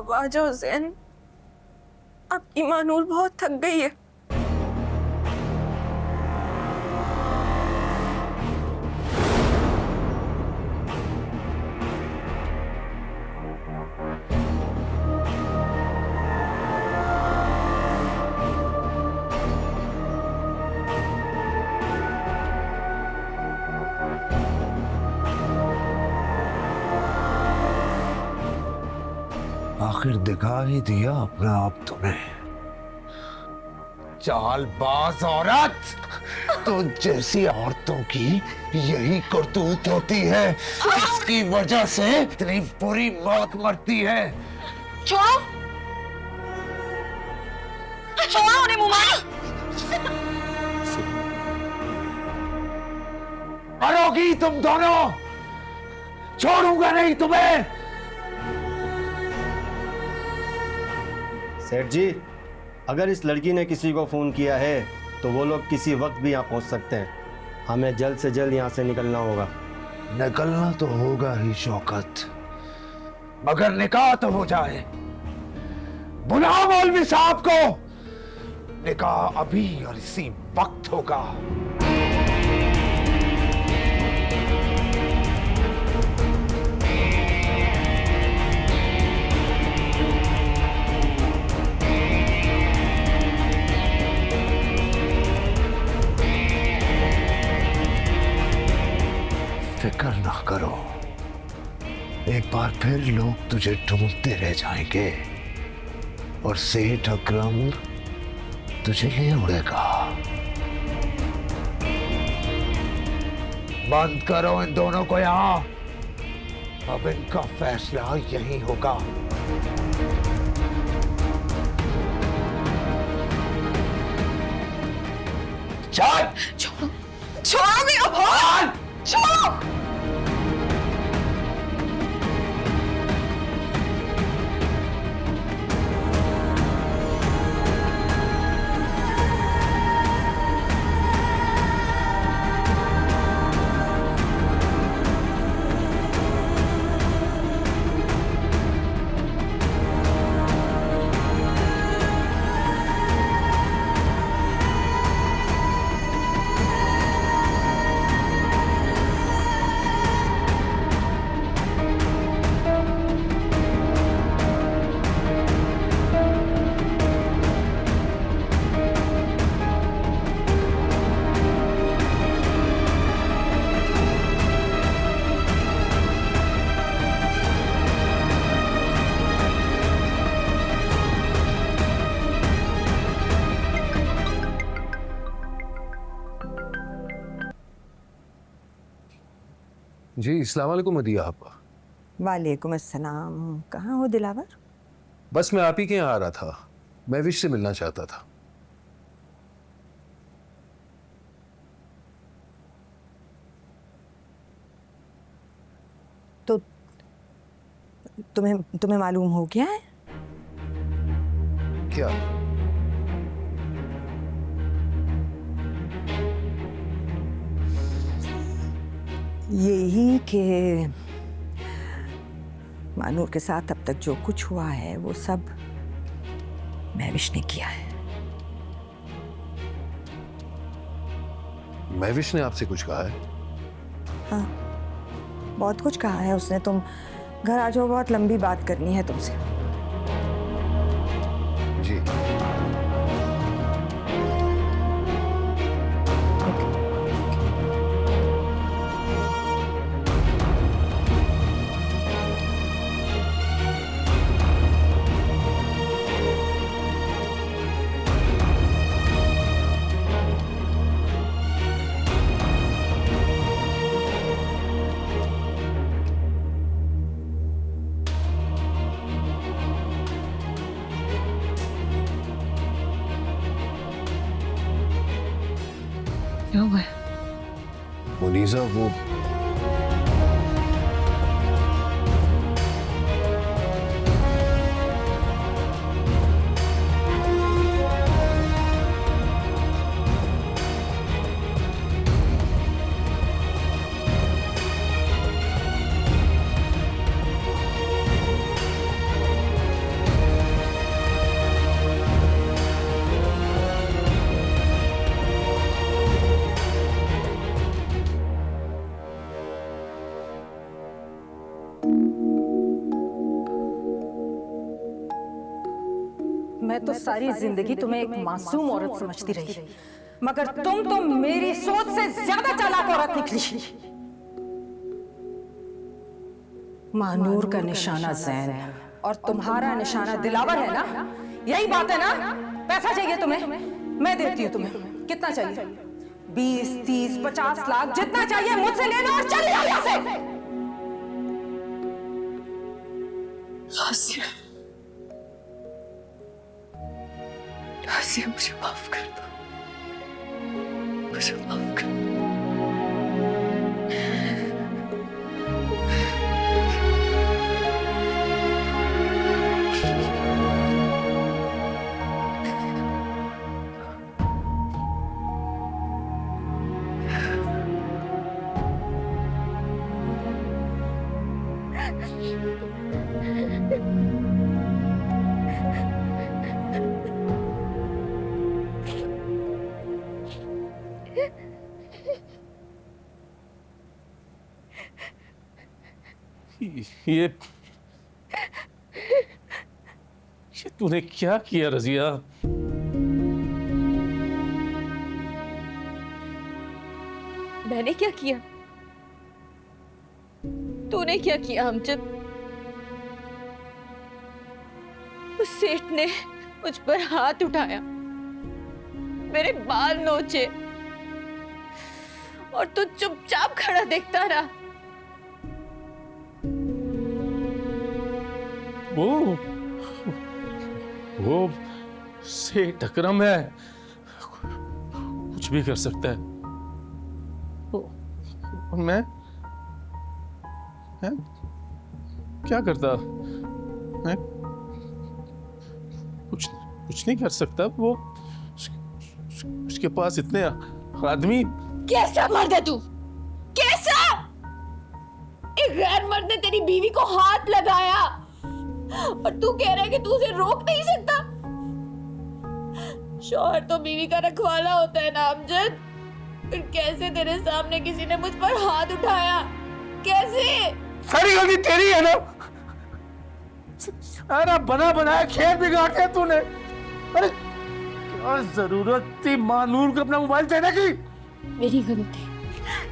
अब आ जाओ ज़ैन, आपकी मानूर बहुत थक गई है। आखिर दिखा ही दिया अपना आप तुम्हें। चालबाज औरत, तो जैसी औरतों की यही करतूत होती है, इसकी वजह से इतनी बुरी मौत मरती है। छोड़ो, छोड़ो उन्हें मुमानी। मरोगी तुम दोनों, छोड़ूंगा नहीं तुम्हें। सेठ जी, अगर इस लड़की ने किसी को फोन किया है तो वो लोग किसी वक्त भी यहाँ पहुँच सकते हैं। हमें जल्द से जल्द यहाँ से निकलना होगा। निकलना तो होगा ही शौकत, मगर निकाह तो हो जाए। बुलाओ मौलवी साहब को, निकाह अभी और इसी वक्त होगा। फिक्र ना करो, एक बार फिर लोग तुझे ढूंढते रह जाएंगे और सेठ अकरम तुझे ले उड़ेगा। बंद करो इन दोनों को यहां, अब इनका फैसला यही होगा। चल, छोड़ो, छोड़ो भी अब, छोड़ो। जी अस्सलाम वालेकुम मदिया आपा। वालेकुम अस्सलाम। कहाँ हो दिलावर? बस मैं आप ही के यहाँ आ रहा था, महविश से मिलना चाहता था। तो तुम्हें मालूम हो गया है? क्या? यही कि मानूर के साथ अब तक जो कुछ हुआ है वो सब महविश ने किया है। महविश ने आपसे कुछ कहा है? हाँ, बहुत कुछ कहा है उसने। तुम घर आ जाओ, बहुत लंबी बात करनी है तुमसे। जी क्या हुआ है? मुनीजा, वो मैं तो सारी जिंदगी तुम्हें एक मासूम औरत समझती रही, मगर तुम तो मेरी सोच से ज्यादा चालाक औरत निकली। महानूर का निशाना जैन और तुम्हारा निशाना दिलावर है ना? यही बात है ना? पैसा चाहिए तुम्हें? मैं देती हूँ तुम्हें। कितना चाहिए? 20, 30, 50 लाख, जितना चाहिए मुझसे ले लो और चले जाओ यहाँ से। आसिया, आसिया मुझे माफ कर दो, मुझे माफ कर दो। ये तूने क्या किया रजिया? मैंने क्या किया? तूने क्या किया अमजद? उस सेठ ने मुझ पर हाथ उठाया, मेरे बाल नोचे और तू चुपचाप खड़ा देखता रहा। वो सेठ अकरम है, कुछ भी कर सकता है। और मैं क्या करता? मैं कुछ नहीं कर सकता। वो उसके पास इतने आदमी। कैसा मर्द है तू? कैसा? एक गैर मर्द ने तेरी बीवी को हाथ लगाया और तू कह रहा है कि तू उसे रोक नहीं सकता? शौहर तो बीवी का रखवाला होता है ना अमजद। फिर कैसे तेरे सामने किसी ने मुझ पर हाथ उठाया? कैसे? सारी गलती तेरी है ना? सारा बना बनाया खेल बिगाड़ दिया तूने। अरे क्या जरूरत थी महानूर को अपना मोबाइल देने की? मेरी गलती।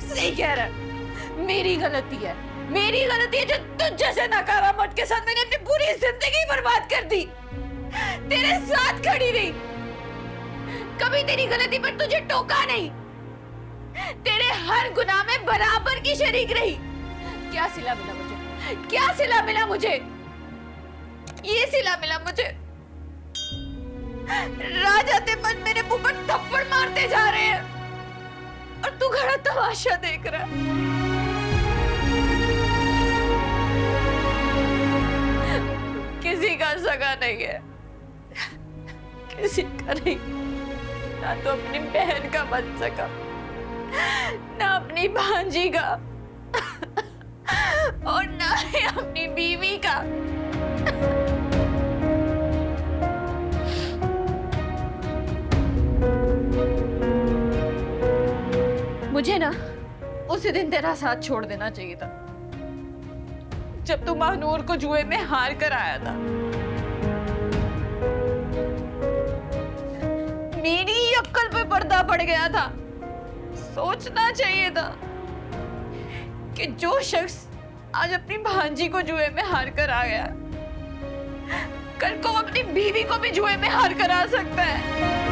सही कह रहा है, मेरी गलती है। मेरी गलती है जो तुझ जैसे नकारा मर्द के साथ मैंने अपनी पूरी जिंदगी बर्बाद कर दी। तेरे साथ खड़ी रही, कभी तेरी गलती पर तुझे टोका नहीं, तेरे हर गुनाह में बराबर की शरीक रही। क्या सिला मिला मुझे? क्या सिला मिला मुझे? ये सिला मिला मुझे। राजाते मन मेरे मुंह पर थप्पड़ मारते जा रहे हैं और तू खड़ा तमाशा देख रहा है। किसी का सगा नहीं है, किसी का नहीं। ना तो अपनी बहन का बन सका, ना अपनी भांजी का और ना ही अपनी बीवी का। मुझे ना उसी दिन तेरा साथ छोड़ देना चाहिए था, जब तू महानूर को जुए में हार कर आया था। मेरी अक्ल पे पर्दा पड़ गया था। सोचना चाहिए था कि जो शख्स आज अपनी भांजी को जुए में हार कर आ गया, कल को अपनी बीवी को भी जुए में हार कर आ सकता है।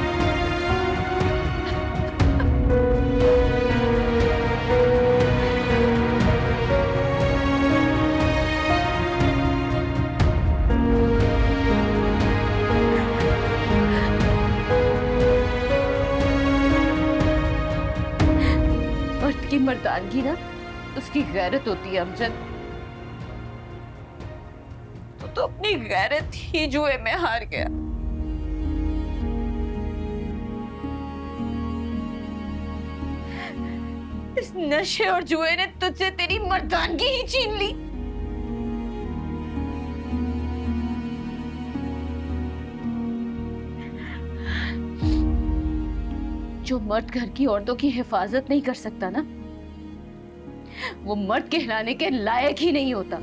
मर्द की मर्दानगी ना उसकी गैरत होती है अमजद। तो अपनी गैरत ही जुए में हार गया। इस नशे और जुए ने तुझसे तेरी मर्दानगी ही छीन ली। जो मर्द घर की औरतों की हिफाजत नहीं कर सकता ना, वो मर्द कहलाने के लायक ही नहीं होता।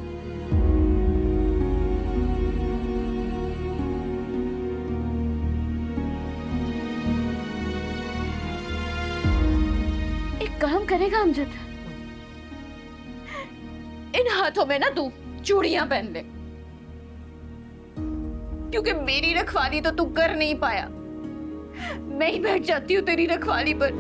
काम करेगा अमजद? इन हाथों में ना तू चूड़ियां पहन ले, क्योंकि मेरी रखवाली तो तू कर नहीं पाया। मैं ही बैठ जाती हूँ तेरी रखवाली पर।